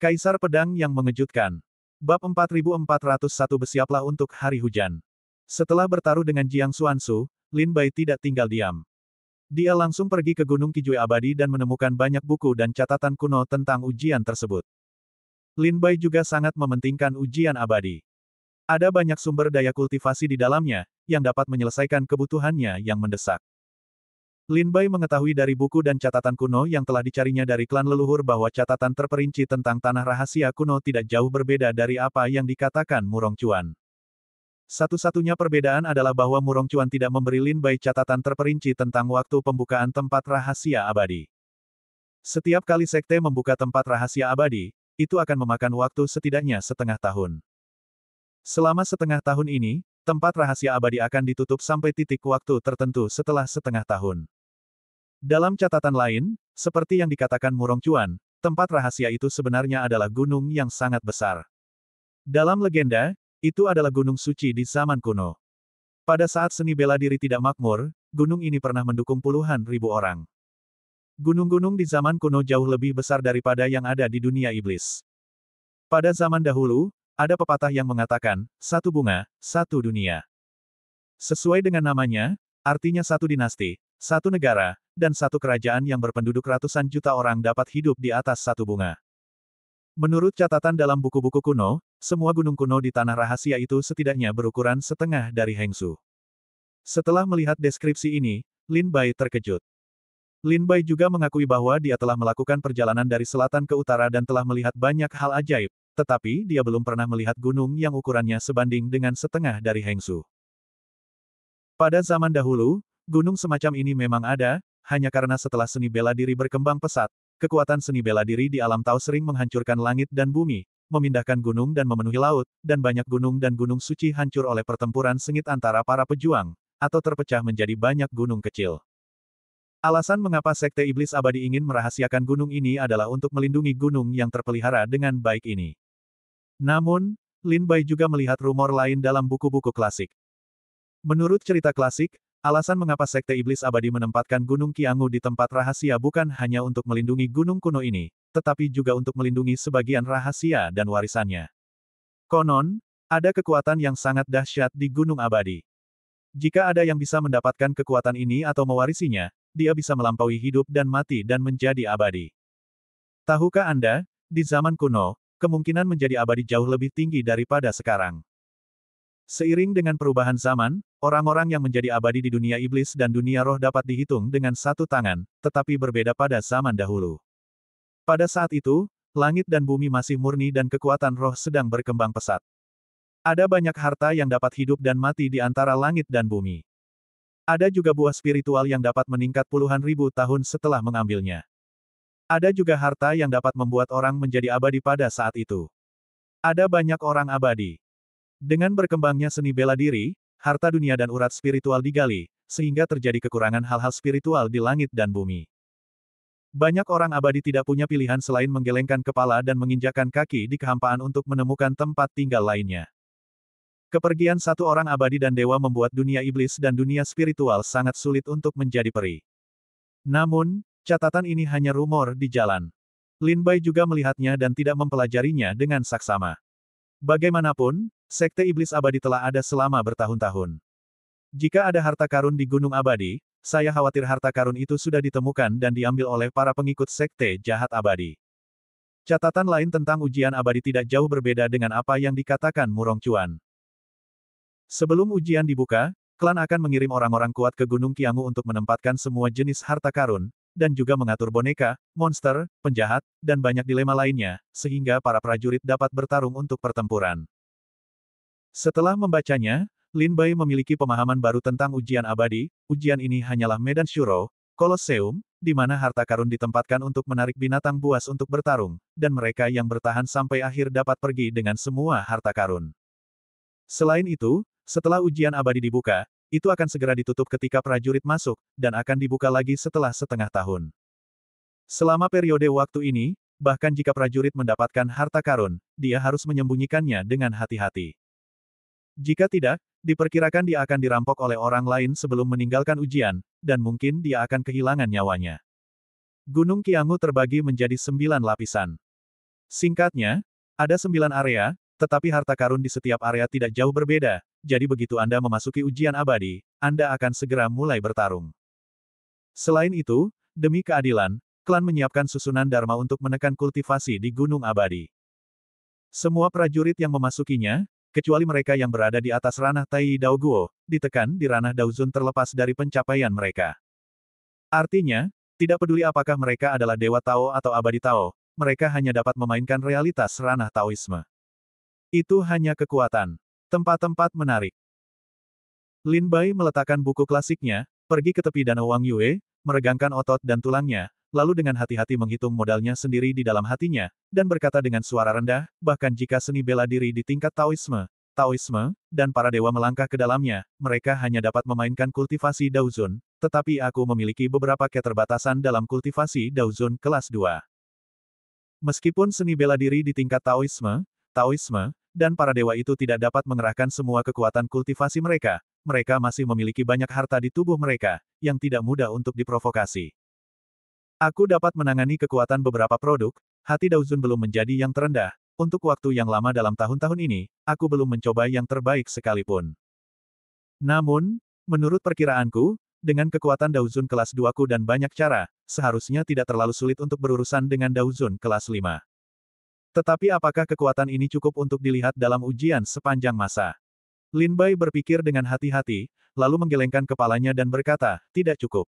Kaisar Pedang yang Mengejutkan. Bab 4401 Bersiaplah untuk Hari Hujan. Setelah bertaruh dengan Jiang Xuanzu, Lin Bai tidak tinggal diam. Dia langsung pergi ke Gunung Qijue Abadi dan menemukan banyak buku dan catatan kuno tentang ujian tersebut. Lin Bai juga sangat mementingkan ujian abadi. Ada banyak sumber daya kultivasi di dalamnya, yang dapat menyelesaikan kebutuhannya yang mendesak. Lin Bai mengetahui dari buku dan catatan kuno yang telah dicarinya dari klan leluhur bahwa catatan terperinci tentang tanah rahasia kuno tidak jauh berbeda dari apa yang dikatakan Murong Chuan. Satu-satunya perbedaan adalah bahwa Murong Chuan tidak memberi Lin Bai catatan terperinci tentang waktu pembukaan tempat rahasia abadi. Setiap kali sekte membuka tempat rahasia abadi, itu akan memakan waktu setidaknya setengah tahun. Selama setengah tahun ini, tempat rahasia abadi akan ditutup sampai titik waktu tertentu setelah setengah tahun. Dalam catatan lain, seperti yang dikatakan Murong Chuan, tempat rahasia itu sebenarnya adalah gunung yang sangat besar. Dalam legenda, itu adalah gunung suci di zaman kuno. Pada saat seni bela diri tidak makmur, gunung ini pernah mendukung puluhan ribu orang. Gunung-gunung di zaman kuno jauh lebih besar daripada yang ada di dunia iblis. Pada zaman dahulu, ada pepatah yang mengatakan, satu bunga, satu dunia. Sesuai dengan namanya, artinya satu dinasti, satu negara, dan satu kerajaan yang berpenduduk ratusan juta orang dapat hidup di atas satu bunga. Menurut catatan dalam buku-buku kuno, semua gunung kuno di tanah rahasia itu setidaknya berukuran setengah dari Hengsu. Setelah melihat deskripsi ini, Lin Bai terkejut. Lin Bai juga mengakui bahwa dia telah melakukan perjalanan dari selatan ke utara dan telah melihat banyak hal ajaib, tetapi dia belum pernah melihat gunung yang ukurannya sebanding dengan setengah dari Hengsu. Pada zaman dahulu, gunung semacam ini memang ada, hanya karena setelah seni bela diri berkembang pesat, kekuatan seni bela diri di alam Tao sering menghancurkan langit dan bumi, memindahkan gunung dan memenuhi laut, dan banyak gunung dan gunung suci hancur oleh pertempuran sengit antara para pejuang, atau terpecah menjadi banyak gunung kecil. Alasan mengapa Sekte Iblis Abadi ingin merahasiakan gunung ini adalah untuk melindungi gunung yang terpelihara dengan baik ini. Namun, Lin Bai juga melihat rumor lain dalam buku-buku klasik. Menurut cerita klasik, alasan mengapa Sekte Iblis Abadi menempatkan Gunung Qiangu di tempat rahasia bukan hanya untuk melindungi gunung kuno ini, tetapi juga untuk melindungi sebagian rahasia dan warisannya. Konon, ada kekuatan yang sangat dahsyat di Gunung Abadi. Jika ada yang bisa mendapatkan kekuatan ini atau mewarisinya, dia bisa melampaui hidup dan mati dan menjadi abadi. Tahukah Anda, di zaman kuno, kemungkinan menjadi abadi jauh lebih tinggi daripada sekarang. Seiring dengan perubahan zaman, orang-orang yang menjadi abadi di dunia iblis dan dunia roh dapat dihitung dengan satu tangan, tetapi berbeda pada zaman dahulu. Pada saat itu, langit dan bumi masih murni dan kekuatan roh sedang berkembang pesat. Ada banyak harta yang dapat hidup dan mati di antara langit dan bumi. Ada juga buah spiritual yang dapat meningkat puluhan ribu tahun setelah mengambilnya. Ada juga harta yang dapat membuat orang menjadi abadi pada saat itu. Ada banyak orang abadi. Dengan berkembangnya seni bela diri, harta dunia dan urat spiritual digali, sehingga terjadi kekurangan hal-hal spiritual di langit dan bumi. Banyak orang abadi tidak punya pilihan selain menggelengkan kepala dan menginjakkan kaki di kehampaan untuk menemukan tempat tinggal lainnya. Kepergian satu orang abadi dan dewa membuat dunia iblis dan dunia spiritual sangat sulit untuk menjadi peri. Namun, catatan ini hanya rumor di jalan. Lin Bai juga melihatnya dan tidak mempelajarinya dengan saksama. Bagaimanapun, Sekte Iblis Abadi telah ada selama bertahun-tahun. Jika ada harta karun di Gunung Abadi, saya khawatir harta karun itu sudah ditemukan dan diambil oleh para pengikut Sekte Jahat Abadi. Catatan lain tentang ujian abadi tidak jauh berbeda dengan apa yang dikatakan Murong Chuan. Sebelum ujian dibuka, klan akan mengirim orang-orang kuat ke Gunung Qiangu untuk menempatkan semua jenis harta karun, dan juga mengatur boneka, monster, penjahat, dan banyak dilema lainnya, sehingga para prajurit dapat bertarung untuk pertempuran. Setelah membacanya, Lin Bai memiliki pemahaman baru tentang ujian abadi. Ujian ini hanyalah medan Shuro, Kolosseum, di mana harta karun ditempatkan untuk menarik binatang buas untuk bertarung, dan mereka yang bertahan sampai akhir dapat pergi dengan semua harta karun. Selain itu, setelah ujian abadi dibuka, itu akan segera ditutup ketika prajurit masuk, dan akan dibuka lagi setelah setengah tahun. Selama periode waktu ini, bahkan jika prajurit mendapatkan harta karun, dia harus menyembunyikannya dengan hati-hati. Jika tidak, diperkirakan dia akan dirampok oleh orang lain sebelum meninggalkan ujian, dan mungkin dia akan kehilangan nyawanya. Gunung Qiangu terbagi menjadi 9 lapisan. Singkatnya, ada 9 area, tetapi harta karun di setiap area tidak jauh berbeda, jadi begitu Anda memasuki ujian abadi, Anda akan segera mulai bertarung. Selain itu, demi keadilan, klan menyiapkan susunan Dharma untuk menekan kultivasi di Gunung Abadi. Semua prajurit yang memasukinya, kecuali mereka yang berada di atas ranah Tai Daoguo, ditekan di ranah Daozun terlepas dari pencapaian mereka. Artinya, tidak peduli apakah mereka adalah Dewa Tao atau Abadi Tao, mereka hanya dapat memainkan realitas ranah Taoisme. Itu hanya kekuatan. Tempat-tempat menarik. Lin Bai meletakkan buku klasiknya, pergi ke tepi danau Wang Yue, meregangkan otot dan tulangnya, lalu dengan hati-hati menghitung modalnya sendiri di dalam hatinya, dan berkata dengan suara rendah, bahkan jika seni bela diri di tingkat Taoisme, dan para dewa melangkah ke dalamnya, mereka hanya dapat memainkan kultivasi Daozun, tetapi aku memiliki beberapa keterbatasan dalam kultivasi Daozun kelas 2. Meskipun seni bela diri di tingkat Taoisme, dan para dewa itu tidak dapat mengerahkan semua kekuatan kultivasi mereka, mereka masih memiliki banyak harta di tubuh mereka, yang tidak mudah untuk diprovokasi. Aku dapat menangani kekuatan beberapa produk, hati Daozun belum menjadi yang terendah, untuk waktu yang lama dalam tahun-tahun ini, aku belum mencoba yang terbaik sekalipun. Namun, menurut perkiraanku, dengan kekuatan Daozun kelas 2-ku dan banyak cara, seharusnya tidak terlalu sulit untuk berurusan dengan Daozun kelas 5. Tetapi apakah kekuatan ini cukup untuk dilihat dalam ujian sepanjang masa? Lin Bai berpikir dengan hati-hati, lalu menggelengkan kepalanya dan berkata, tidak cukup.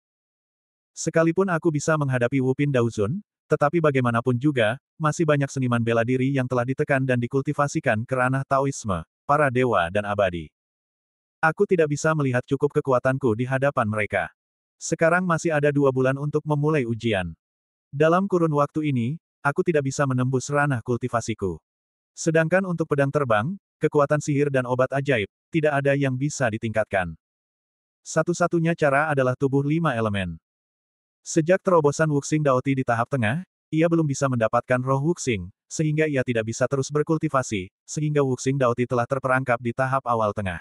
Sekalipun aku bisa menghadapi Wupin Daozun, tetapi bagaimanapun juga, masih banyak seniman bela diri yang telah ditekan dan dikultivasikan ke ranah Taoisme, para dewa dan abadi. Aku tidak bisa melihat cukup kekuatanku di hadapan mereka. Sekarang masih ada 2 bulan untuk memulai ujian. Dalam kurun waktu ini, aku tidak bisa menembus ranah kultivasiku. Sedangkan untuk pedang terbang, kekuatan sihir dan obat ajaib, tidak ada yang bisa ditingkatkan. Satu-satunya cara adalah tubuh 5 elemen. Sejak terobosan Wuxing Daoti di tahap tengah, ia belum bisa mendapatkan roh Wuxing, sehingga ia tidak bisa terus berkultivasi, sehingga Wuxing Daoti telah terperangkap di tahap awal tengah.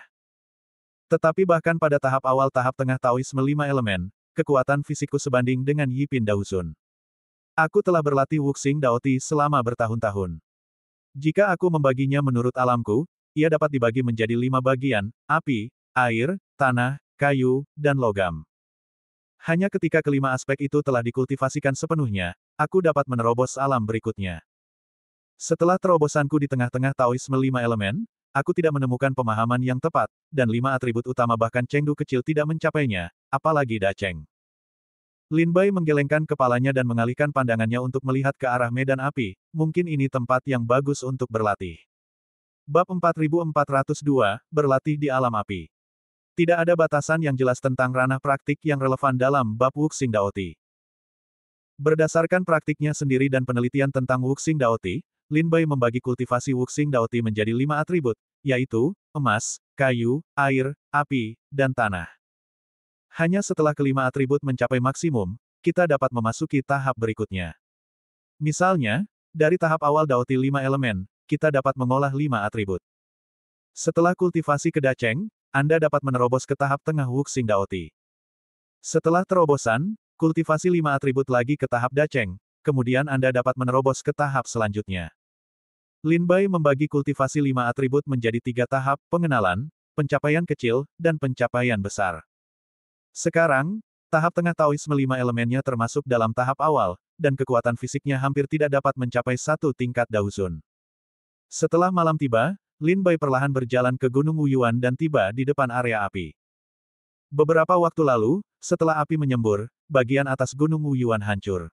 Tetapi bahkan pada tahap awal tahap tengah Taoisme 5 elemen, kekuatan fisikku sebanding dengan Yipin Daozun. Aku telah berlatih Wuxing Daoti selama bertahun-tahun. Jika aku membaginya menurut alamku, ia dapat dibagi menjadi 5 bagian, api, air, tanah, kayu, dan logam. Hanya ketika kelima aspek itu telah dikultivasikan sepenuhnya, aku dapat menerobos alam berikutnya. Setelah terobosanku di tengah-tengah Taoisme 5 elemen, aku tidak menemukan pemahaman yang tepat, dan 5 atribut utama bahkan Chengdu kecil tidak mencapainya, apalagi Da Cheng. Lin Bai menggelengkan kepalanya dan mengalihkan pandangannya untuk melihat ke arah medan api, mungkin ini tempat yang bagus untuk berlatih. Bab 4402, Berlatih di Alam Api. Tidak ada batasan yang jelas tentang ranah praktik yang relevan dalam bab Wuxing Daoti. Berdasarkan praktiknya sendiri dan penelitian tentang Wuxing Daoti, Lin Bai membagi kultivasi Wuxing Daoti menjadi 5 atribut, yaitu, emas, kayu, air, api, dan tanah. Hanya setelah kelima atribut mencapai maksimum, kita dapat memasuki tahap berikutnya. Misalnya, dari tahap awal Daoti 5 elemen, kita dapat mengolah 5 atribut. Setelah kultivasi ke Da Cheng, Anda dapat menerobos ke tahap tengah Wuxing Daoti. Setelah terobosan, kultivasi 5 atribut lagi ke tahap Da Cheng, kemudian Anda dapat menerobos ke tahap selanjutnya. Lin Bai membagi kultivasi 5 atribut menjadi 3 tahap, pengenalan, pencapaian kecil, dan pencapaian besar. Sekarang, tahap tengah Taoisme 5 elemennya termasuk dalam tahap awal, dan kekuatan fisiknya hampir tidak dapat mencapai 1 tingkat Daozun. Setelah malam tiba, Lin Bai perlahan berjalan ke Gunung Wuyuan dan tiba di depan area api. Beberapa waktu lalu, setelah api menyembur, bagian atas Gunung Wuyuan hancur.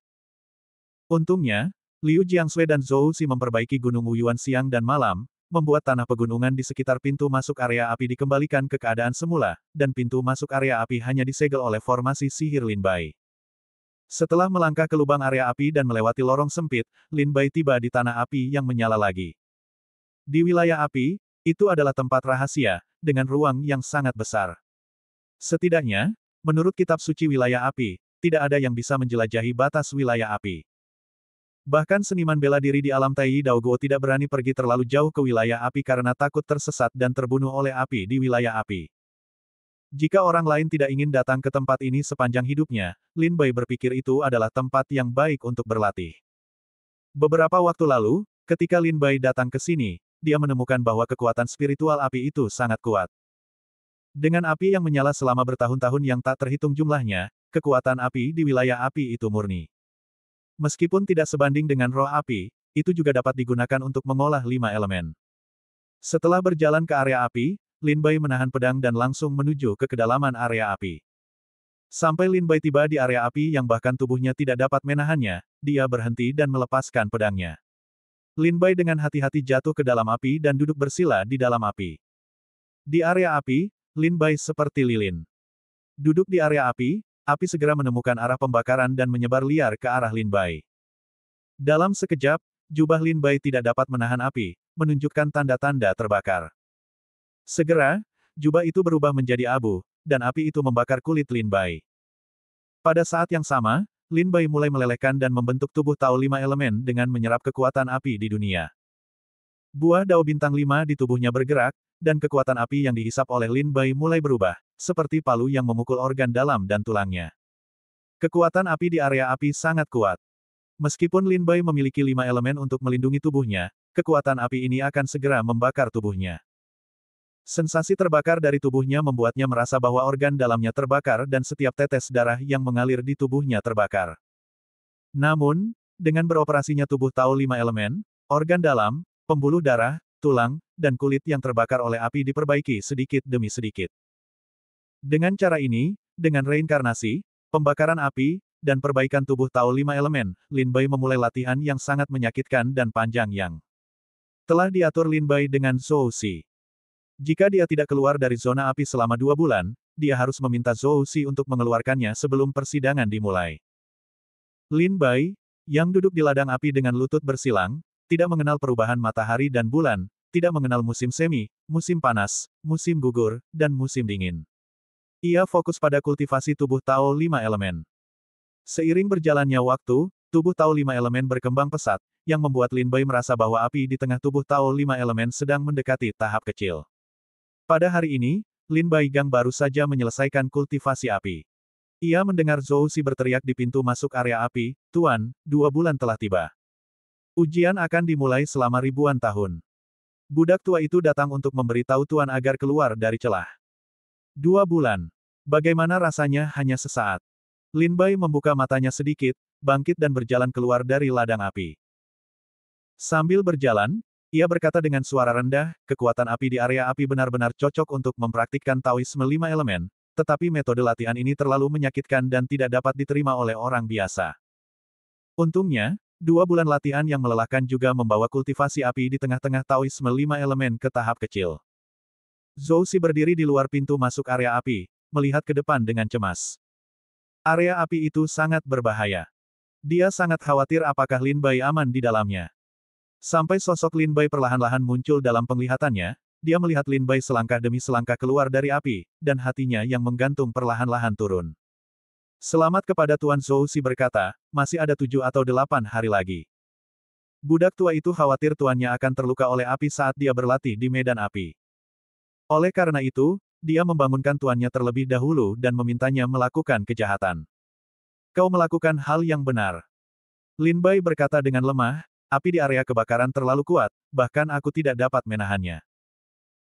Untungnya, Liu Jiangshui dan Zhou Xi memperbaiki Gunung Wuyuan siang dan malam, membuat tanah pegunungan di sekitar pintu masuk area api dikembalikan ke keadaan semula, dan pintu masuk area api hanya disegel oleh formasi sihir Lin Bai. Setelah melangkah ke lubang area api dan melewati lorong sempit, Lin Bai tiba di tanah api yang menyala lagi. Di wilayah api, itu adalah tempat rahasia, dengan ruang yang sangat besar. Setidaknya, menurut kitab suci wilayah api, tidak ada yang bisa menjelajahi batas wilayah api. Bahkan seniman bela diri di alam Tai Daoguo tidak berani pergi terlalu jauh ke wilayah api karena takut tersesat dan terbunuh oleh api di wilayah api. Jika orang lain tidak ingin datang ke tempat ini sepanjang hidupnya, Lin Bai berpikir itu adalah tempat yang baik untuk berlatih. Beberapa waktu lalu, ketika Lin Bai datang ke sini, dia menemukan bahwa kekuatan spiritual api itu sangat kuat. Dengan api yang menyala selama bertahun-tahun yang tak terhitung jumlahnya, kekuatan api di wilayah api itu murni. Meskipun tidak sebanding dengan roh api, itu juga dapat digunakan untuk mengolah 5 elemen. Setelah berjalan ke area api, Lin Bai menahan pedang dan langsung menuju ke kedalaman area api. Sampai Lin Bai tiba di area api yang bahkan tubuhnya tidak dapat menahannya, dia berhenti dan melepaskan pedangnya. Lin Bai dengan hati-hati jatuh ke dalam api dan duduk bersila di dalam api. Di area api, Lin Bai seperti lilin. Duduk di area api, api segera menemukan arah pembakaran dan menyebar liar ke arah Lin Bai. Dalam sekejap, jubah Lin Bai tidak dapat menahan api, menunjukkan tanda-tanda terbakar. Segera, jubah itu berubah menjadi abu, dan api itu membakar kulit Lin Bai. Pada saat yang sama, Lin Bai mulai melelehkan dan membentuk tubuh Tao 5 elemen dengan menyerap kekuatan api di dunia. Buah Dao Bintang 5 di tubuhnya bergerak, dan kekuatan api yang dihisap oleh Lin Bai mulai berubah, seperti palu yang memukul organ dalam dan tulangnya. Kekuatan api di area api sangat kuat. Meskipun Lin Bai memiliki 5 elemen untuk melindungi tubuhnya, kekuatan api ini akan segera membakar tubuhnya. Sensasi terbakar dari tubuhnya membuatnya merasa bahwa organ dalamnya terbakar dan setiap tetes darah yang mengalir di tubuhnya terbakar. Namun, dengan beroperasinya tubuh Tao 5 elemen, organ dalam, pembuluh darah, tulang, dan kulit yang terbakar oleh api diperbaiki sedikit demi sedikit. Dengan cara ini, dengan reinkarnasi, pembakaran api, dan perbaikan tubuh Tao 5 elemen, Lin Bai memulai latihan yang sangat menyakitkan dan panjang yang telah diatur Lin Bai dengan Zhou Xi. Jika dia tidak keluar dari zona api selama 2 bulan, dia harus meminta Zhou Xi untuk mengeluarkannya sebelum persidangan dimulai. Lin Bai, yang duduk di ladang api dengan lutut bersilang, tidak mengenal perubahan matahari dan bulan, tidak mengenal musim semi, musim panas, musim gugur, dan musim dingin. Ia fokus pada kultivasi tubuh Tao 5 elemen. Seiring berjalannya waktu, tubuh Tao 5 elemen berkembang pesat, yang membuat Lin Bai merasa bahwa api di tengah tubuh Tao 5 elemen sedang mendekati tahap kecil. Pada hari ini, Lin Bai Gang baru saja menyelesaikan kultivasi api. Ia mendengar Zhou Xi berteriak di pintu masuk area api, "Tuan, 2 bulan telah tiba. Ujian akan dimulai selama ribuan tahun." Budak tua itu datang untuk memberitahu Tuan agar keluar dari celah. 2 bulan. Bagaimana rasanya hanya sesaat? Lin Bai membuka matanya sedikit, bangkit dan berjalan keluar dari ladang api. Sambil berjalan, ia berkata dengan suara rendah, kekuatan api di area api benar-benar cocok untuk mempraktikkan Taoisme 5 elemen, tetapi metode latihan ini terlalu menyakitkan dan tidak dapat diterima oleh orang biasa. Untungnya, 2 bulan latihan yang melelahkan juga membawa kultivasi api di tengah-tengah Taoisme 5 elemen ke tahap kecil. Zhou Xi berdiri di luar pintu masuk area api, melihat ke depan dengan cemas. Area api itu sangat berbahaya. Dia sangat khawatir apakah Lin Bai aman di dalamnya. Sampai sosok Lin Bai perlahan-lahan muncul dalam penglihatannya, dia melihat Lin Bai selangkah demi selangkah keluar dari api, dan hatinya yang menggantung perlahan-lahan turun. Selamat kepada Tuan Zhou Xi berkata, masih ada 7 atau 8 hari lagi. Budak tua itu khawatir tuannya akan terluka oleh api saat dia berlatih di medan api. Oleh karena itu, dia membangunkan tuannya terlebih dahulu dan memintanya melakukan kejahatan. Kau melakukan hal yang benar. Lin Bai berkata dengan lemah, api di area kebakaran terlalu kuat, bahkan aku tidak dapat menahannya.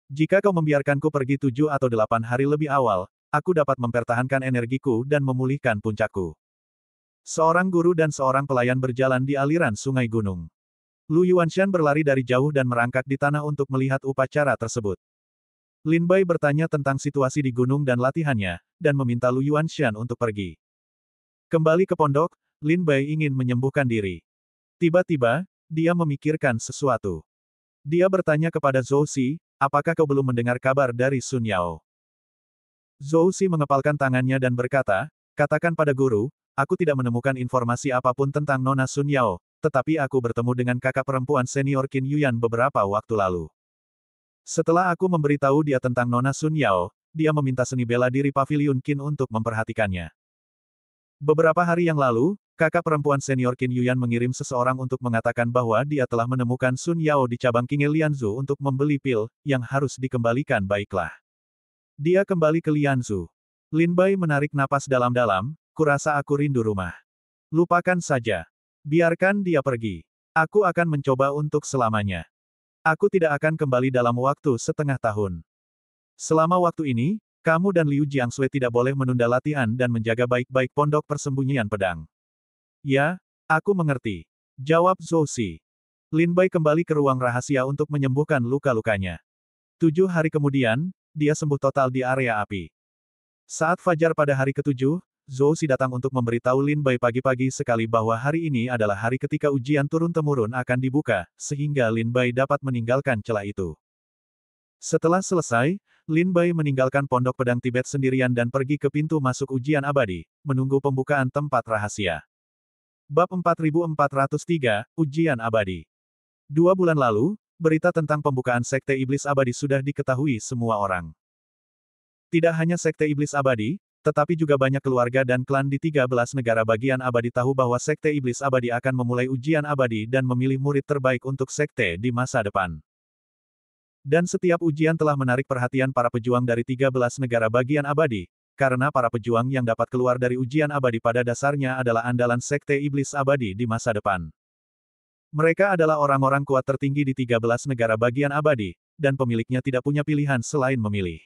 Jika kau membiarkanku pergi 7 atau 8 hari lebih awal, aku dapat mempertahankan energiku dan memulihkan puncakku. Seorang guru dan seorang pelayan berjalan di aliran sungai gunung. Lu Yuanshan berlari dari jauh dan merangkak di tanah untuk melihat upacara tersebut. Lin Bai bertanya tentang situasi di gunung dan latihannya, dan meminta Lu Yuanshan untuk pergi. Kembali ke pondok, Lin Bai ingin menyembuhkan diri. Tiba-tiba, dia memikirkan sesuatu. Dia bertanya kepada Zhou Xi, apakah kau belum mendengar kabar dari Sun Yao? Zhou Xi mengepalkan tangannya dan berkata, katakan pada guru, aku tidak menemukan informasi apapun tentang Nona Sun Yao, tetapi aku bertemu dengan kakak perempuan senior Qin Yuyan beberapa waktu lalu. Setelah aku memberitahu dia tentang Nona Sun Yao, dia meminta seni bela diri Paviliun Qin untuk memperhatikannya. Beberapa hari yang lalu, kakak perempuan senior Qin Yuyan mengirim seseorang untuk mengatakan bahwa dia telah menemukan Sun Yao di cabang Qinghe Lianzu untuk membeli pil, yang harus dikembalikan baiklah. Dia kembali ke Lianzu. Lin Bai menarik napas dalam-dalam, kurasa aku rindu rumah. Lupakan saja. Biarkan dia pergi. Aku akan mencoba untuk selamanya. Aku tidak akan kembali dalam waktu setengah tahun. Selama waktu ini, kamu dan Liu Jiangshui tidak boleh menunda latihan dan menjaga baik-baik pondok persembunyian pedang. Ya, aku mengerti. Jawab Zhou Si. Lin Bai kembali ke ruang rahasia untuk menyembuhkan luka-lukanya. 7 hari kemudian, dia sembuh total di area api. Saat fajar pada hari ketujuh, Zhou Si datang untuk memberitahu Lin Bai pagi-pagi sekali bahwa hari ini adalah hari ketika ujian turun-temurun akan dibuka, sehingga Lin Bai dapat meninggalkan celah itu. Setelah selesai, Lin Bai meninggalkan pondok pedang Tibet sendirian dan pergi ke pintu masuk ujian abadi, menunggu pembukaan tempat rahasia. Bab 4403, Ujian Abadi. 2 bulan lalu, berita tentang pembukaan Sekte Iblis Abadi sudah diketahui semua orang. Tidak hanya Sekte Iblis Abadi, tetapi juga banyak keluarga dan klan di 13 negara bagian abadi tahu bahwa Sekte Iblis Abadi akan memulai ujian abadi dan memilih murid terbaik untuk sekte di masa depan. Dan setiap ujian telah menarik perhatian para pejuang dari 13 negara bagian abadi, karena para pejuang yang dapat keluar dari ujian abadi pada dasarnya adalah andalan Sekte Iblis Abadi di masa depan. Mereka adalah orang-orang kuat tertinggi di 13 negara bagian abadi, dan pemiliknya tidak punya pilihan selain memilih.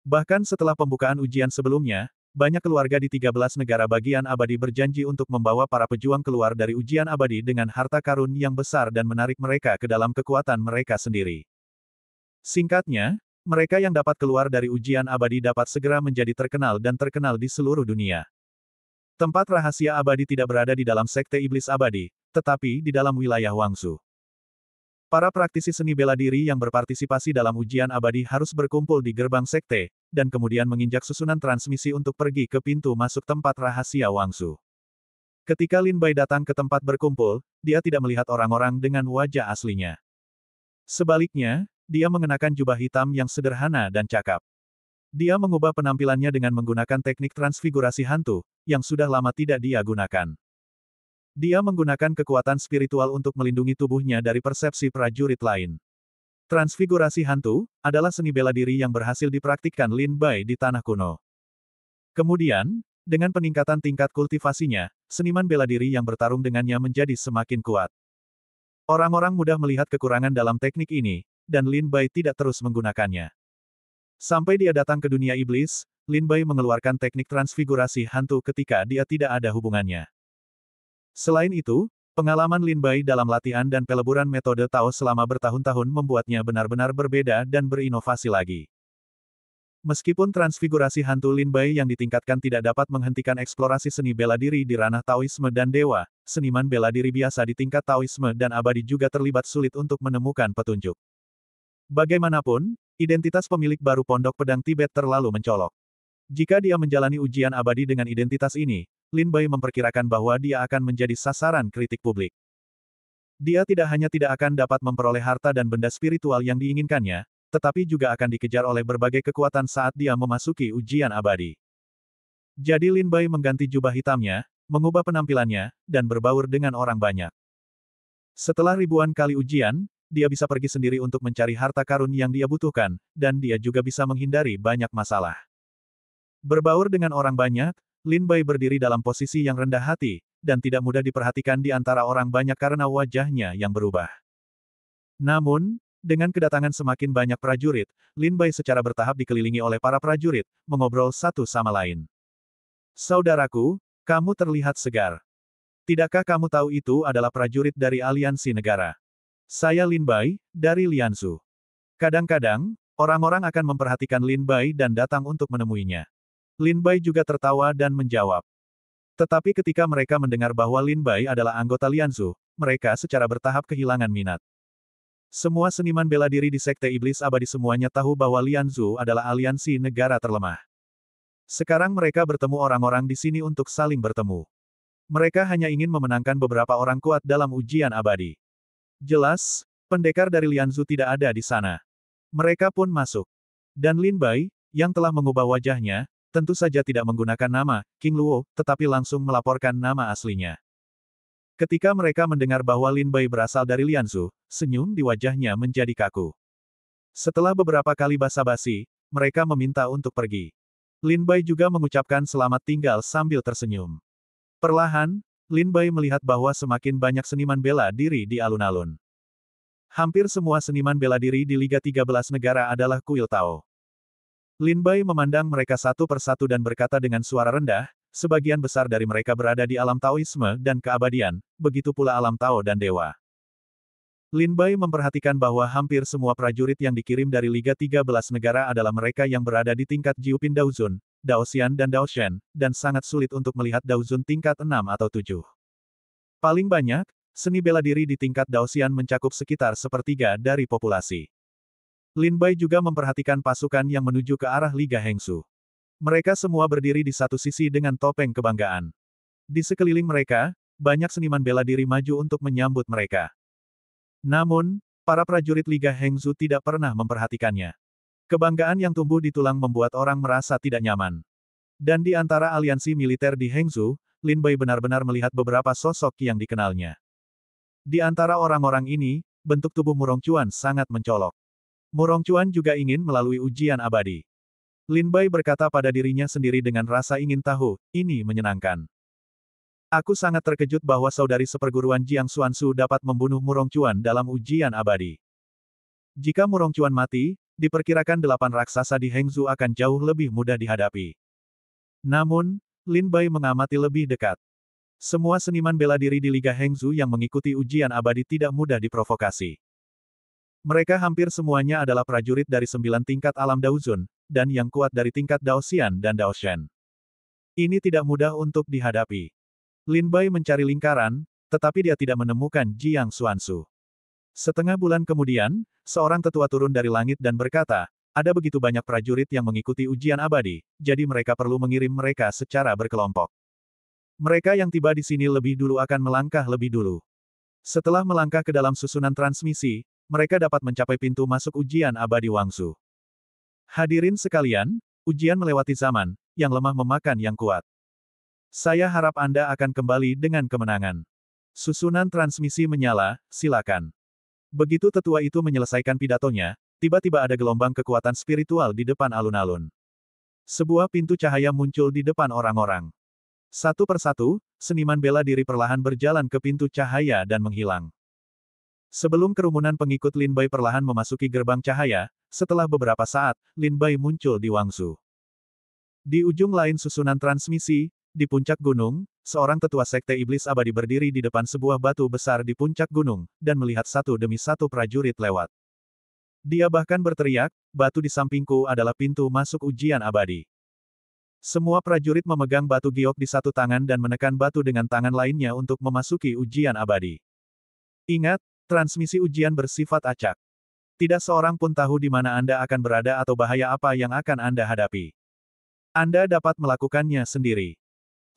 Bahkan setelah pembukaan ujian sebelumnya, banyak keluarga di 13 negara bagian abadi berjanji untuk membawa para pejuang keluar dari ujian abadi dengan harta karun yang besar dan menarik mereka ke dalam kekuatan mereka sendiri. Singkatnya, mereka yang dapat keluar dari ujian abadi dapat segera menjadi terkenal dan terkenal di seluruh dunia. Tempat rahasia abadi tidak berada di dalam Sekte Iblis Abadi, tetapi di dalam wilayah Wangsu. Para praktisi seni bela diri yang berpartisipasi dalam ujian abadi harus berkumpul di gerbang sekte, dan kemudian menginjak susunan transmisi untuk pergi ke pintu masuk tempat rahasia Wangsu. Ketika Lin Bai datang ke tempat berkumpul, dia tidak melihat orang-orang dengan wajah aslinya. Sebaliknya, dia mengenakan jubah hitam yang sederhana dan cakap. Dia mengubah penampilannya dengan menggunakan teknik transfigurasi hantu, yang sudah lama tidak dia gunakan. Dia menggunakan kekuatan spiritual untuk melindungi tubuhnya dari persepsi prajurit lain. Transfigurasi hantu adalah seni bela diri yang berhasil dipraktikkan Lin Bai di tanah kuno. Kemudian, dengan peningkatan tingkat kultivasinya, seniman bela diri yang bertarung dengannya menjadi semakin kuat. Orang-orang mudah melihat kekurangan dalam teknik ini, dan Lin Bai tidak terus menggunakannya. Sampai dia datang ke dunia iblis, Lin Bai mengeluarkan teknik transfigurasi hantu ketika dia tidak ada hubungannya. Selain itu, pengalaman Lin Bai dalam latihan dan peleburan metode Tao selama bertahun-tahun membuatnya benar-benar berbeda dan berinovasi lagi. Meskipun transfigurasi hantu Lin Bai yang ditingkatkan tidak dapat menghentikan eksplorasi seni bela diri di ranah Taoisme dan dewa, seniman bela diri biasa di tingkat Taoisme dan abadi juga terlibat sulit untuk menemukan petunjuk. Bagaimanapun, identitas pemilik baru pondok pedang Tibet terlalu mencolok. Jika dia menjalani ujian abadi dengan identitas ini, Lin Bai memperkirakan bahwa dia akan menjadi sasaran kritik publik. Dia tidak hanya tidak akan dapat memperoleh harta dan benda spiritual yang diinginkannya, tetapi juga akan dikejar oleh berbagai kekuatan saat dia memasuki ujian abadi. Jadi Lin Bai mengganti jubah hitamnya, mengubah penampilannya, dan berbaur dengan orang banyak. Setelah ribuan kali ujian, dia bisa pergi sendiri untuk mencari harta karun yang dia butuhkan, dan dia juga bisa menghindari banyak masalah. Berbaur dengan orang banyak, Lin Bai berdiri dalam posisi yang rendah hati, dan tidak mudah diperhatikan di antara orang banyak karena wajahnya yang berubah. Namun, dengan kedatangan semakin banyak prajurit, Lin Bai secara bertahap dikelilingi oleh para prajurit, mengobrol satu sama lain. Saudaraku, kamu terlihat segar. Tidakkah kamu tahu itu adalah prajurit dari aliansi negara? Saya Lin Bai, dari Lianzu. Kadang-kadang, orang-orang akan memperhatikan Lin Bai dan datang untuk menemuinya. Lin Bai juga tertawa dan menjawab. Tetapi ketika mereka mendengar bahwa Lin Bai adalah anggota Lianzu, mereka secara bertahap kehilangan minat. Semua seniman bela diri di Sekte Iblis Abadi semuanya tahu bahwa Lianzu adalah aliansi negara terlemah. Sekarang mereka bertemu orang-orang di sini untuk saling bertemu. Mereka hanya ingin memenangkan beberapa orang kuat dalam ujian abadi. Jelas, pendekar dari Lianzu tidak ada di sana. Mereka pun masuk. Dan Lin Bai, yang telah mengubah wajahnya, tentu saja tidak menggunakan nama King Luo, tetapi langsung melaporkan nama aslinya. Ketika mereka mendengar bahwa Lin Bai berasal dari Lianzu, senyum di wajahnya menjadi kaku. Setelah beberapa kali basa-basi, mereka meminta untuk pergi. Lin Bai juga mengucapkan selamat tinggal sambil tersenyum. Perlahan, Lin Bai melihat bahwa semakin banyak seniman bela diri di alun-alun. Hampir semua seniman bela diri di Liga 13 Negara adalah kuil Tao. Lin Bai memandang mereka satu persatu dan berkata dengan suara rendah, sebagian besar dari mereka berada di alam Taoisme dan keabadian, begitu pula alam Tao dan dewa. Lin Bai memperhatikan bahwa hampir semua prajurit yang dikirim dari Liga 13 Negara adalah mereka yang berada di tingkat Jiupin Daozun, Daoxian dan Daoshen, dan sangat sulit untuk melihat Daozun tingkat 6 atau 7. Paling banyak, seni bela diri di tingkat Daoxian mencakup sekitar sepertiga dari populasi. Lin Bai juga memperhatikan pasukan yang menuju ke arah Liga Hengsu. Mereka semua berdiri di satu sisi dengan topeng kebanggaan. Di sekeliling mereka, banyak seniman bela diri maju untuk menyambut mereka. Namun, para prajurit Liga Hengsu tidak pernah memperhatikannya. Kebanggaan yang tumbuh di tulang membuat orang merasa tidak nyaman. Dan di antara aliansi militer di Hengsu, Lin Bai benar-benar melihat beberapa sosok yang dikenalnya. Di antara orang-orang ini, bentuk tubuh Murong Chuan sangat mencolok. Murong Chuan juga ingin melalui ujian abadi. Lin Bai berkata pada dirinya sendiri dengan rasa ingin tahu, ini menyenangkan. Aku sangat terkejut bahwa saudari seperguruan Jiang Xuansu dapat membunuh Murong Chuan dalam ujian abadi. Jika Murong Chuan mati, diperkirakan 8 raksasa di Hengsu akan jauh lebih mudah dihadapi. Namun, Lin Bai mengamati lebih dekat. Semua seniman bela diri di Liga Hengsu yang mengikuti ujian abadi tidak mudah diprovokasi. Mereka hampir semuanya adalah prajurit dari 9 tingkat alam Daozun, dan yang kuat dari tingkat Daoxian dan Daoshen. Ini tidak mudah untuk dihadapi. Lin Bai mencari lingkaran, tetapi dia tidak menemukan Jiang Xuansu. Setengah bulan kemudian, seorang tetua turun dari langit dan berkata, ada begitu banyak prajurit yang mengikuti ujian abadi, jadi mereka perlu mengirim mereka secara berkelompok. Mereka yang tiba di sini lebih dulu akan melangkah lebih dulu. Setelah melangkah ke dalam susunan transmisi, mereka dapat mencapai pintu masuk ujian abadi Wangsu. Hadirin sekalian, ujian melewati zaman, yang lemah memakan yang kuat. Saya harap Anda akan kembali dengan kemenangan. Susunan transmisi menyala, silakan. Begitu tetua itu menyelesaikan pidatonya, tiba-tiba ada gelombang kekuatan spiritual di depan alun-alun. Sebuah pintu cahaya muncul di depan orang-orang. Satu persatu, seniman bela diri perlahan berjalan ke pintu cahaya dan menghilang. Sebelum kerumunan pengikut Lin Bai perlahan memasuki gerbang cahaya, setelah beberapa saat, Lin Bai muncul di Wangsu. Di ujung lain susunan transmisi, di puncak gunung, seorang tetua sekte iblis abadi berdiri di depan sebuah batu besar di puncak gunung, dan melihat satu demi satu prajurit lewat. Dia bahkan berteriak, batu di sampingku adalah pintu masuk ujian abadi. Semua prajurit memegang batu giok di satu tangan dan menekan batu dengan tangan lainnya untuk memasuki ujian abadi. Ingat, transmisi ujian bersifat acak. Tidak seorang pun tahu di mana Anda akan berada atau bahaya apa yang akan Anda hadapi. Anda dapat melakukannya sendiri.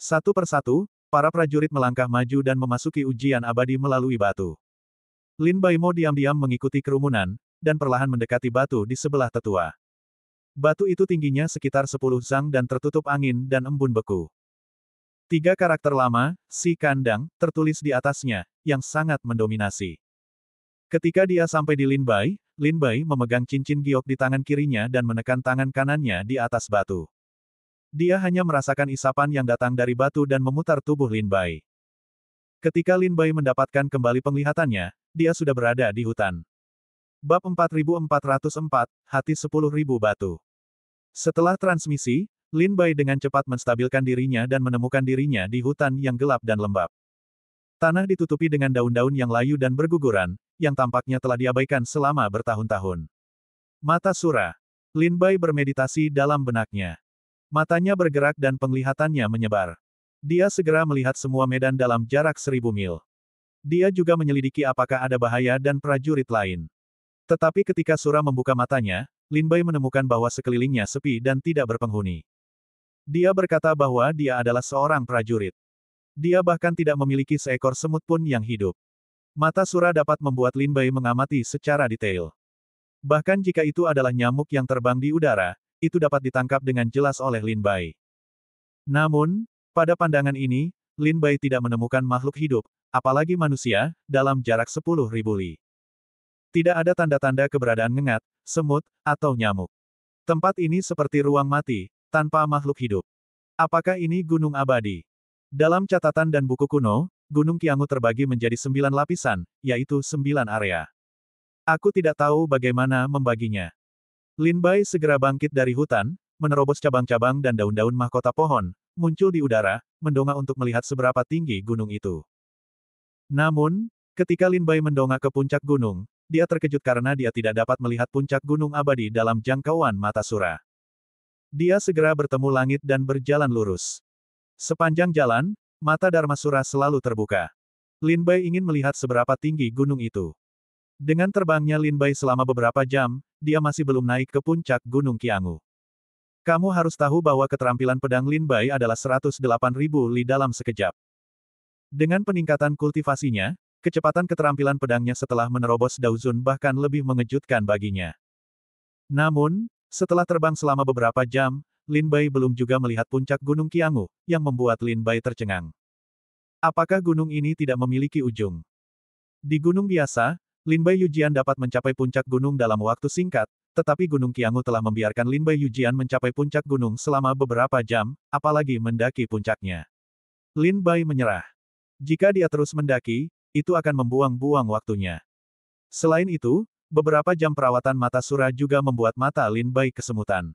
Satu persatu, para prajurit melangkah maju dan memasuki ujian abadi melalui batu. Lin Baimo diam-diam mengikuti kerumunan, dan perlahan mendekati batu di sebelah tetua. Batu itu tingginya sekitar 10 zang dan tertutup angin dan embun beku. 3 karakter lama, si kandang, tertulis di atasnya, yang sangat mendominasi. Ketika dia sampai di Lin Bai memegang cincin giok di tangan kirinya dan menekan tangan kanannya di atas batu. Dia hanya merasakan isapan yang datang dari batu dan memutar tubuh Lin Bai. Ketika Lin Bai mendapatkan kembali penglihatannya, dia sudah berada di hutan. Bab 4404, Hati 10.000 Batu. Setelah transmisi, Lin Bai dengan cepat menstabilkan dirinya dan menemukan dirinya di hutan yang gelap dan lembab. Tanah ditutupi dengan daun-daun yang layu dan berguguran, yang tampaknya telah diabaikan selama bertahun-tahun. Mata Sura. Lin Bai bermeditasi dalam benaknya. Matanya bergerak dan penglihatannya menyebar. Dia segera melihat semua medan dalam jarak 1000 mil. Dia juga menyelidiki apakah ada bahaya dan prajurit lain. Tetapi ketika Sura membuka matanya, Lin Bai menemukan bahwa sekelilingnya sepi dan tidak berpenghuni. Dia berkata bahwa dia adalah seorang prajurit. Dia bahkan tidak memiliki seekor semut pun yang hidup. Mata Sura dapat membuat Lin Bai mengamati secara detail. Bahkan jika itu adalah nyamuk yang terbang di udara, itu dapat ditangkap dengan jelas oleh Lin Bai. Namun, pada pandangan ini, Lin Bai tidak menemukan makhluk hidup, apalagi manusia, dalam jarak 10.000 li. Tidak ada tanda-tanda keberadaan ngengat, semut, atau nyamuk. Tempat ini seperti ruang mati, tanpa makhluk hidup. Apakah ini gunung abadi? Dalam catatan dan buku kuno, Gunung Qiangu terbagi menjadi 9 lapisan, yaitu 9 area. Aku tidak tahu bagaimana membaginya. Lin Bai segera bangkit dari hutan, menerobos cabang-cabang dan daun-daun mahkota pohon, muncul di udara, mendongak untuk melihat seberapa tinggi gunung itu. Namun, ketika Lin Bai mendongak ke puncak gunung, dia terkejut karena dia tidak dapat melihat puncak gunung abadi dalam jangkauan mata sura. Dia segera bertemu langit dan berjalan lurus. Sepanjang jalan, mata Dharmasura selalu terbuka. Lin Bai ingin melihat seberapa tinggi gunung itu. Dengan terbangnya Lin Bai selama beberapa jam, dia masih belum naik ke puncak Gunung Qiangu. Kamu harus tahu bahwa keterampilan pedang Lin Bai adalah 108.000 li dalam sekejap. Dengan peningkatan kultivasinya, kecepatan keterampilan pedangnya setelah menerobos Daozun bahkan lebih mengejutkan baginya. Namun, setelah terbang selama beberapa jam, Lin Bai belum juga melihat puncak Gunung Qiangu, yang membuat Lin Bai tercengang. Apakah gunung ini tidak memiliki ujung? Di gunung biasa, Lin Bai Yujian dapat mencapai puncak gunung dalam waktu singkat, tetapi Gunung Qiangu telah membiarkan Lin Bai Yujian mencapai puncak gunung selama beberapa jam, apalagi mendaki puncaknya. Lin Bai menyerah. Jika dia terus mendaki, itu akan membuang-buang waktunya. Selain itu, beberapa jam perawatan mata sura juga membuat mata Lin Bai kesemutan.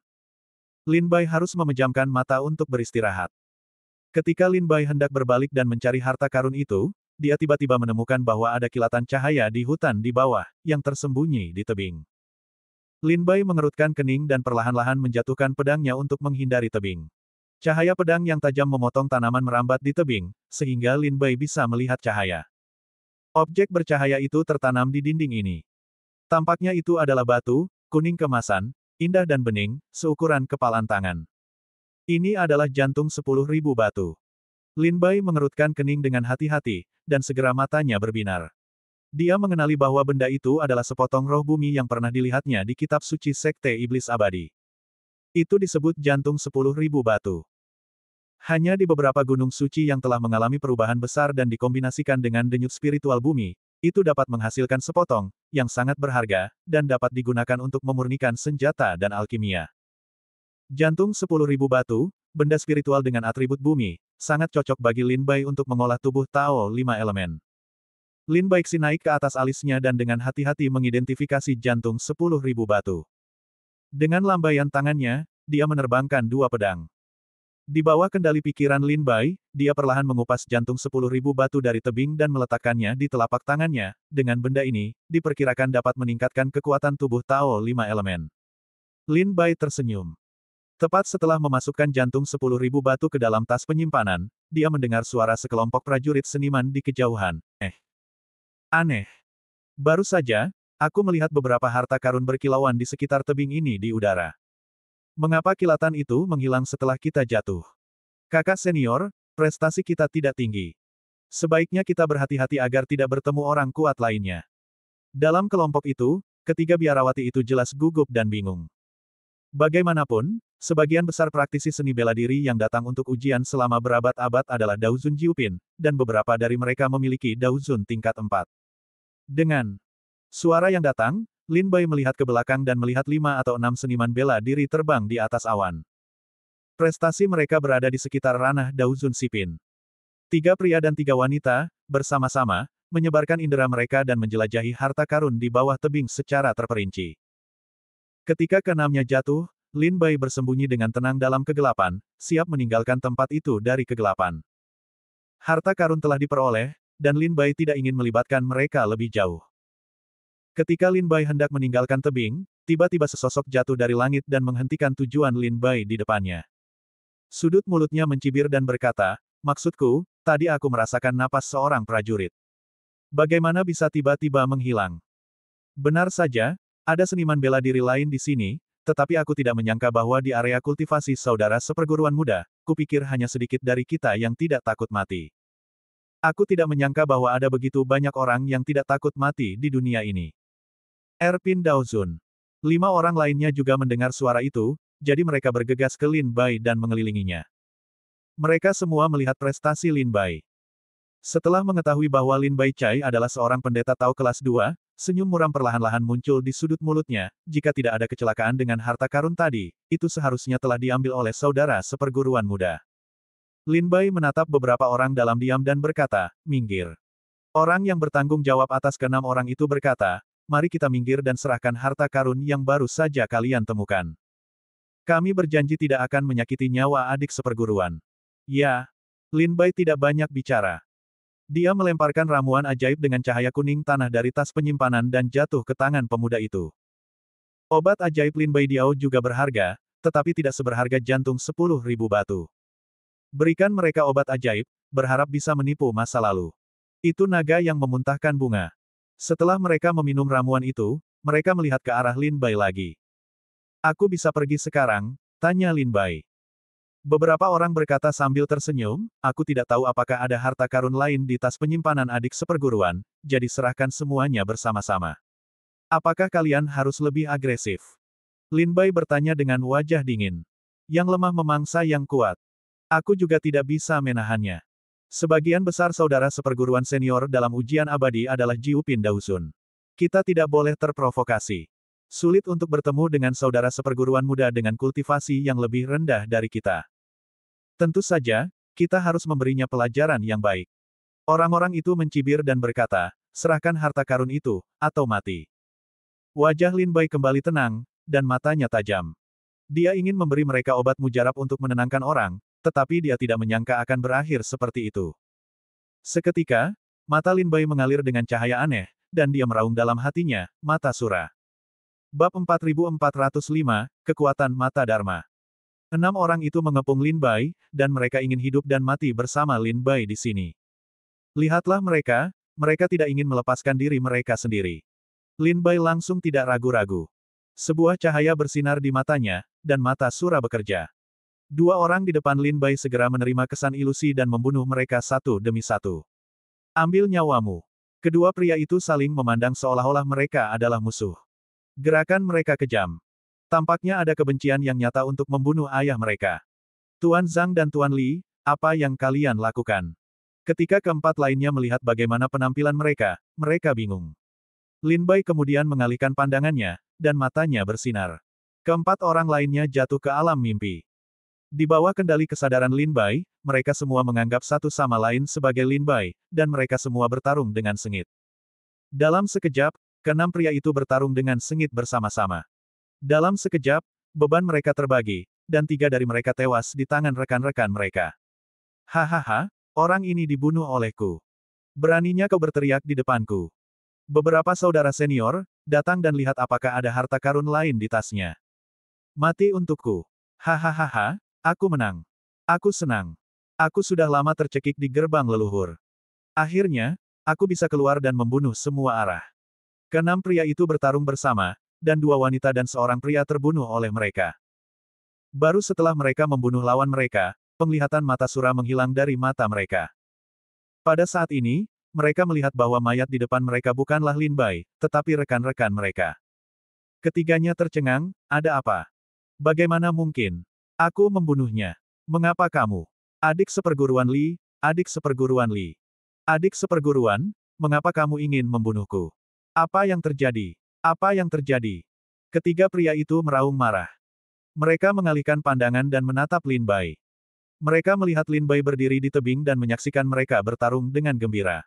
Lin Bai harus memejamkan mata untuk beristirahat. Ketika Lin Bai hendak berbalik dan mencari harta karun itu, dia tiba-tiba menemukan bahwa ada kilatan cahaya di hutan di bawah, yang tersembunyi di tebing. Lin Bai mengerutkan kening dan perlahan-lahan menjatuhkan pedangnya untuk menghindari tebing. Cahaya pedang yang tajam memotong tanaman merambat di tebing, sehingga Lin Bai bisa melihat cahaya. Objek bercahaya itu tertanam di dinding ini. Tampaknya itu adalah batu, kuning kemasan, indah dan bening, seukuran kepalan tangan. Ini adalah jantung 10.000 batu. Lin Bai mengerutkan kening dengan hati-hati, dan segera matanya berbinar. Dia mengenali bahwa benda itu adalah sepotong roh bumi yang pernah dilihatnya di kitab suci Sekte Iblis Abadi. Itu disebut jantung 10.000 batu. Hanya di beberapa gunung suci yang telah mengalami perubahan besar dan dikombinasikan dengan denyut spiritual bumi, itu dapat menghasilkan sepotong, yang sangat berharga, dan dapat digunakan untuk memurnikan senjata dan alkimia. Jantung 10.000 batu, benda spiritual dengan atribut bumi, sangat cocok bagi Lin Bai untuk mengolah tubuh Tao 5 elemen. Lin Baixi naik ke atas alisnya dan dengan hati-hati mengidentifikasi jantung 10.000 batu. Dengan lambaian tangannya, dia menerbangkan 2 pedang. Di bawah kendali pikiran Lin Bai, dia perlahan mengupas jantung 10.000 batu dari tebing dan meletakkannya di telapak tangannya. Dengan benda ini, diperkirakan dapat meningkatkan kekuatan tubuh Tao 5 elemen. Lin Bai tersenyum. Tepat setelah memasukkan jantung 10.000 batu ke dalam tas penyimpanan, dia mendengar suara sekelompok prajurit seniman di kejauhan. Aneh. Baru saja, aku melihat beberapa harta karun berkilauan di sekitar tebing ini di udara. Mengapa kilatan itu menghilang setelah kita jatuh? Kakak senior, prestasi kita tidak tinggi. Sebaiknya kita berhati-hati agar tidak bertemu orang kuat lainnya. Dalam kelompok itu, ketiga biarawati itu jelas gugup dan bingung. Bagaimanapun, sebagian besar praktisi seni bela diri yang datang untuk ujian selama berabad-abad adalah Daozun Jiupin, dan beberapa dari mereka memiliki Daozun tingkat 4. Dengan suara yang datang, Lin Bai melihat ke belakang dan melihat 5 atau 6 seniman bela diri terbang di atas awan. Prestasi mereka berada di sekitar ranah Daozun Sipin. 3 pria dan 3 wanita, bersama-sama, menyebarkan indera mereka dan menjelajahi harta karun di bawah tebing secara terperinci. Ketika keenamnya jatuh, Lin Bai bersembunyi dengan tenang dalam kegelapan, siap meninggalkan tempat itu dari kegelapan. Harta karun telah diperoleh, dan Lin Bai tidak ingin melibatkan mereka lebih jauh. Ketika Lin Bai hendak meninggalkan tebing, tiba-tiba sesosok jatuh dari langit dan menghentikan tujuan Lin Bai di depannya. Sudut mulutnya mencibir dan berkata, "Maksudku, tadi aku merasakan napas seorang prajurit. Bagaimana bisa tiba-tiba menghilang?" Benar saja, ada seniman bela diri lain di sini, tetapi aku tidak menyangka bahwa di area kultivasi saudara seperguruan muda, kupikir hanya sedikit dari kita yang tidak takut mati. Aku tidak menyangka bahwa ada begitu banyak orang yang tidak takut mati di dunia ini. Erpin Daozun. 5 orang lainnya juga mendengar suara itu, jadi mereka bergegas ke Lin Bai dan mengelilinginya. Mereka semua melihat prestasi Lin Bai. Setelah mengetahui bahwa Lin Bai Chai adalah seorang pendeta Tao kelas 2, senyum muram perlahan-lahan muncul di sudut mulutnya. Jika tidak ada kecelakaan dengan harta karun tadi, itu seharusnya telah diambil oleh saudara seperguruan muda. Lin Bai menatap beberapa orang dalam diam dan berkata, minggir. Orang yang bertanggung jawab atas keenam orang itu berkata, mari kita minggir dan serahkan harta karun yang baru saja kalian temukan. Kami berjanji tidak akan menyakiti nyawa adik seperguruan. Ya. Lin Bai tidak banyak bicara. Dia melemparkan ramuan ajaib dengan cahaya kuning tanah dari tas penyimpanan dan jatuh ke tangan pemuda itu. Obat ajaib Lin Bai Diao juga berharga, tetapi tidak seberharga jantung 10.000 batu. Berikan mereka obat ajaib, berharap bisa menipu masa lalu. Itu naga yang memuntahkan bunga. Setelah mereka meminum ramuan itu, mereka melihat ke arah Lin Bai lagi. Aku bisa pergi sekarang? Tanya Lin Bai. Beberapa orang berkata sambil tersenyum, aku tidak tahu apakah ada harta karun lain di tas penyimpanan adik seperguruan, jadi serahkan semuanya bersama-sama. Apakah kalian harus lebih agresif? Lin Bai bertanya dengan wajah dingin. Yang lemah memangsa yang kuat. Aku juga tidak bisa menahannya. Sebagian besar saudara seperguruan senior dalam ujian abadi adalah Jiu Pin Daosun. Kita tidak boleh terprovokasi. Sulit untuk bertemu dengan saudara seperguruan muda dengan kultivasi yang lebih rendah dari kita. Tentu saja, kita harus memberinya pelajaran yang baik. Orang-orang itu mencibir dan berkata, serahkan harta karun itu, atau mati. Wajah Lin Bai kembali tenang, dan matanya tajam. Dia ingin memberi mereka obat mujarab untuk menenangkan orang, tetapi dia tidak menyangka akan berakhir seperti itu. Seketika, mata Lin Bai mengalir dengan cahaya aneh, dan dia meraung dalam hatinya, mata sura. Bab 4405, Kekuatan Mata Dharma. 6 orang itu mengepung Lin Bai, dan mereka ingin hidup dan mati bersama Lin Bai di sini. Lihatlah mereka tidak ingin melepaskan diri mereka sendiri. Lin Bai langsung tidak ragu-ragu. Sebuah cahaya bersinar di matanya, dan mata sura bekerja. 2 orang di depan Lin Bai segera menerima kesan ilusi dan membunuh mereka satu demi satu. Ambil nyawamu. Kedua pria itu saling memandang seolah-olah mereka adalah musuh. Gerakan mereka kejam. Tampaknya ada kebencian yang nyata untuk membunuh ayah mereka. Tuan Zhang dan Tuan Li, apa yang kalian lakukan? Ketika keempat lainnya melihat bagaimana penampilan mereka, mereka bingung. Lin Bai kemudian mengalihkan pandangannya, dan matanya bersinar. Keempat orang lainnya jatuh ke alam mimpi. Di bawah kendali kesadaran Lin Bai, mereka semua menganggap satu sama lain sebagai Lin Bai, dan mereka semua bertarung dengan sengit. Dalam sekejap, keenam pria itu bertarung dengan sengit bersama-sama. Dalam sekejap, beban mereka terbagi, dan 3 dari mereka tewas di tangan rekan-rekan mereka. Hahaha, orang ini dibunuh olehku. Beraninya kau berteriak di depanku. Beberapa saudara senior, datang dan lihat apakah ada harta karun lain di tasnya. Mati untukku. Hahaha, aku menang. Aku senang. Aku sudah lama tercekik di gerbang leluhur. Akhirnya, aku bisa keluar dan membunuh semua arah. Keenam pria itu bertarung bersama, dan 2 wanita dan seorang pria terbunuh oleh mereka. Baru setelah mereka membunuh lawan mereka, penglihatan mata sura menghilang dari mata mereka. Pada saat ini, mereka melihat bahwa mayat di depan mereka bukanlah Lin Bai, tetapi rekan-rekan mereka. Ketiganya tercengang, ada apa? Bagaimana mungkin? Aku membunuhnya. Mengapa kamu? Adik seperguruan Li, adik seperguruan Li. Adik seperguruan, mengapa kamu ingin membunuhku? Apa yang terjadi? Apa yang terjadi? Ketiga pria itu meraung marah. Mereka mengalihkan pandangan dan menatap Lin Bai. Mereka melihat Lin Bai berdiri di tebing dan menyaksikan mereka bertarung dengan gembira.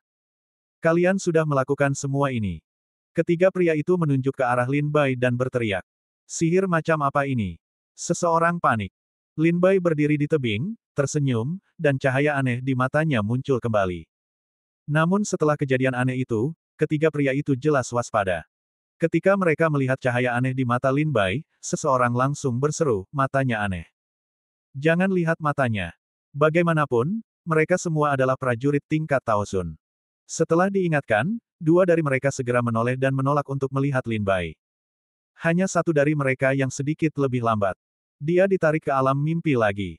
Kalian sudah melakukan semua ini. Ketiga pria itu menunjuk ke arah Lin Bai dan berteriak. Sihir macam apa ini? Seseorang panik. Lin Bai berdiri di tebing, tersenyum, dan cahaya aneh di matanya muncul kembali. Namun setelah kejadian aneh itu, ketiga pria itu jelas waspada. Ketika mereka melihat cahaya aneh di mata Lin Bai, seseorang langsung berseru, matanya aneh. Jangan lihat matanya. Bagaimanapun, mereka semua adalah prajurit tingkat Taosun. Setelah diingatkan, 2 dari mereka segera menoleh dan menolak untuk melihat Lin Bai. Hanya satu dari mereka yang sedikit lebih lambat. Dia ditarik ke alam mimpi lagi.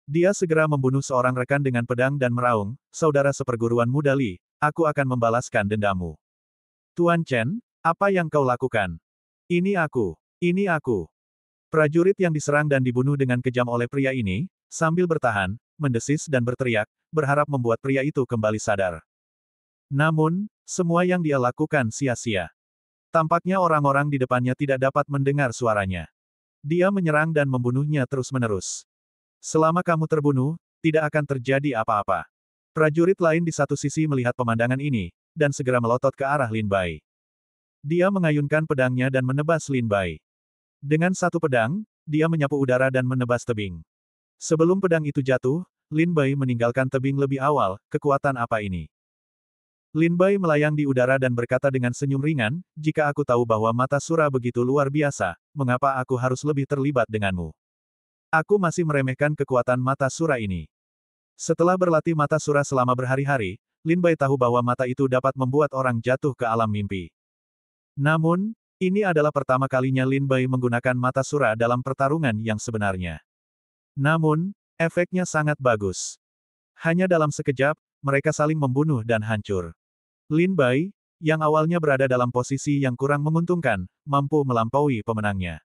Dia segera membunuh seorang rekan dengan pedang dan meraung, saudara seperguruan muda Li, aku akan membalaskan dendamu. Tuan Chen, apa yang kau lakukan? Ini aku. Ini aku. Prajurit yang diserang dan dibunuh dengan kejam oleh pria ini, sambil bertahan, mendesis dan berteriak, berharap membuat pria itu kembali sadar. Namun, semua yang dia lakukan sia-sia. Tampaknya orang-orang di depannya tidak dapat mendengar suaranya. Dia menyerang dan membunuhnya terus-menerus. Selama kamu terbunuh, tidak akan terjadi apa-apa. Prajurit lain di satu sisi melihat pemandangan ini, dan segera melotot ke arah Lin Bai. Dia mengayunkan pedangnya dan menebas Lin Bai. Dengan satu pedang, dia menyapu udara dan menebas tebing. Sebelum pedang itu jatuh, Lin Bai meninggalkan tebing lebih awal. Kekuatan apa ini? Lin Bai melayang di udara dan berkata dengan senyum ringan, jika aku tahu bahwa mata sura begitu luar biasa, mengapa aku harus lebih terlibat denganmu? Aku masih meremehkan kekuatan mata sura ini. Setelah berlatih mata sura selama berhari-hari, Lin Bai tahu bahwa mata itu dapat membuat orang jatuh ke alam mimpi. Namun, ini adalah pertama kalinya Lin Bai menggunakan mata sura dalam pertarungan yang sebenarnya. Namun, efeknya sangat bagus. Hanya dalam sekejap, mereka saling membunuh dan hancur. Lin Bai, yang awalnya berada dalam posisi yang kurang menguntungkan, mampu melampaui pemenangnya.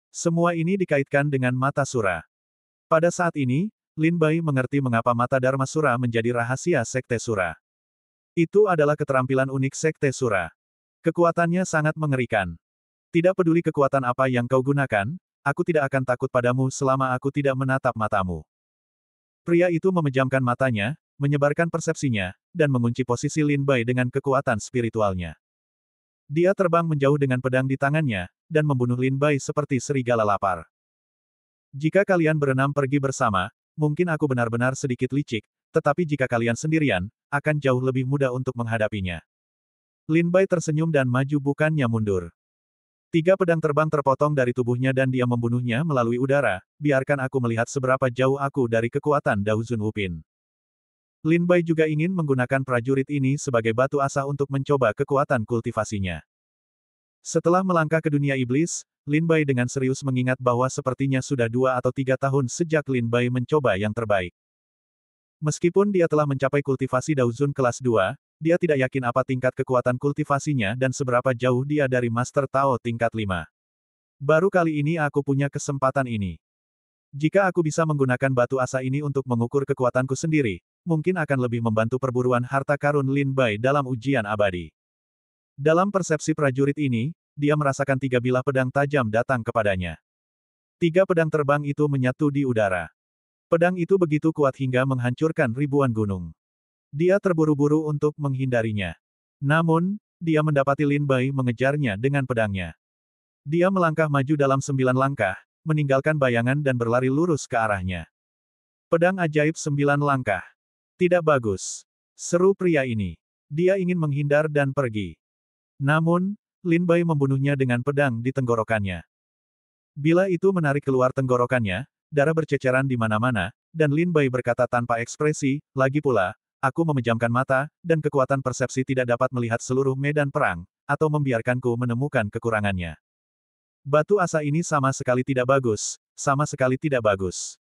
Semua ini dikaitkan dengan mata sura. Pada saat ini, Lin Bai mengerti mengapa mata Dharma Sura menjadi rahasia Sekte Sura. Itu adalah keterampilan unik Sekte Sura. Kekuatannya sangat mengerikan. Tidak peduli kekuatan apa yang kau gunakan, aku tidak akan takut padamu selama aku tidak menatap matamu. Pria itu memejamkan matanya, menyebarkan persepsinya, dan mengunci posisi Lin Bai dengan kekuatan spiritualnya. Dia terbang menjauh dengan pedang di tangannya, dan membunuh Lin Bai seperti serigala lapar. Jika kalian berenam pergi bersama, mungkin aku benar-benar sedikit licik, tetapi jika kalian sendirian, akan jauh lebih mudah untuk menghadapinya. Lin Bai tersenyum dan maju bukannya mundur. 3 pedang terbang terpotong dari tubuhnya dan dia membunuhnya melalui udara, biarkan aku melihat seberapa jauh aku dari kekuatan Dao Zun Wupin. Lin Bai juga ingin menggunakan prajurit ini sebagai batu asa untuk mencoba kekuatan kultivasinya. Setelah melangkah ke dunia iblis, Lin Bai dengan serius mengingat bahwa sepertinya sudah 2 atau 3 tahun sejak Lin Bai mencoba yang terbaik. Meskipun dia telah mencapai kultivasi Dao Zun kelas 2, dia tidak yakin apa tingkat kekuatan kultivasinya dan seberapa jauh dia dari Master Tao tingkat 5. Baru kali ini aku punya kesempatan ini. Jika aku bisa menggunakan batu asa ini untuk mengukur kekuatanku sendiri, mungkin akan lebih membantu perburuan harta karun Lin Bai dalam ujian abadi. Dalam persepsi prajurit ini, dia merasakan 3 bilah pedang tajam datang kepadanya. 3 pedang terbang itu menyatu di udara. Pedang itu begitu kuat hingga menghancurkan ribuan gunung. Dia terburu-buru untuk menghindarinya. Namun, dia mendapati Lin Bai mengejarnya dengan pedangnya. Dia melangkah maju dalam 9 langkah, meninggalkan bayangan dan berlari lurus ke arahnya. Pedang ajaib 9 langkah. Tidak bagus. Seru pria ini. Dia ingin menghindar dan pergi. Namun, Lin Bai membunuhnya dengan pedang di tenggorokannya. Bila itu menarik keluar tenggorokannya, darah berceceran di mana-mana, dan Lin Bai berkata tanpa ekspresi, lagi pula, aku memejamkan mata, dan kekuatan persepsi tidak dapat melihat seluruh medan perang, atau membiarkanku menemukan kekurangannya. Batu asa ini sama sekali tidak bagus, sama sekali tidak bagus.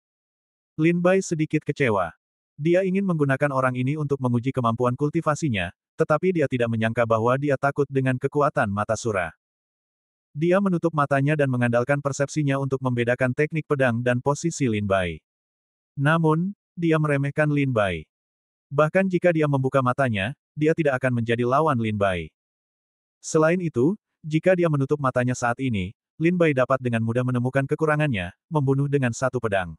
Lin Bai sedikit kecewa. Dia ingin menggunakan orang ini untuk menguji kemampuan kultivasinya, tetapi dia tidak menyangka bahwa dia takut dengan kekuatan mata sura. Dia menutup matanya dan mengandalkan persepsinya untuk membedakan teknik pedang dan posisi Lin Bai. Namun, dia meremehkan Lin Bai. Bahkan jika dia membuka matanya, dia tidak akan menjadi lawan Lin Bai. Selain itu, jika dia menutup matanya saat ini, Lin Bai dapat dengan mudah menemukan kekurangannya, membunuh dengan satu pedang.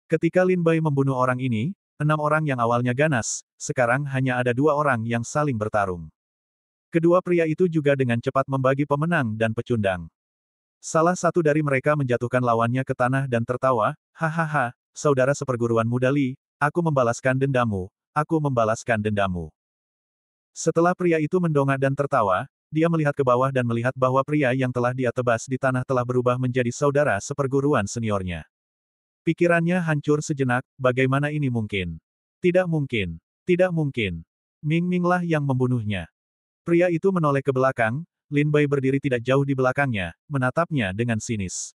Ketika Lin Bai membunuh orang ini, 6 orang yang awalnya ganas, sekarang hanya ada 2 orang yang saling bertarung. Kedua pria itu juga dengan cepat membagi pemenang dan pecundang. Salah satu dari mereka menjatuhkan lawannya ke tanah dan tertawa, hahaha, saudara seperguruan muda Li, aku membalaskan dendamu, aku membalaskan dendamu. Setelah pria itu mendongak dan tertawa, dia melihat ke bawah dan melihat bahwa pria yang telah dia tebas di tanah telah berubah menjadi saudara seperguruan seniornya. Pikirannya hancur sejenak, bagaimana ini mungkin? Tidak mungkin. Tidak mungkin. Ming Minglah yang membunuhnya. Pria itu menoleh ke belakang, Lin Bai berdiri tidak jauh di belakangnya, menatapnya dengan sinis.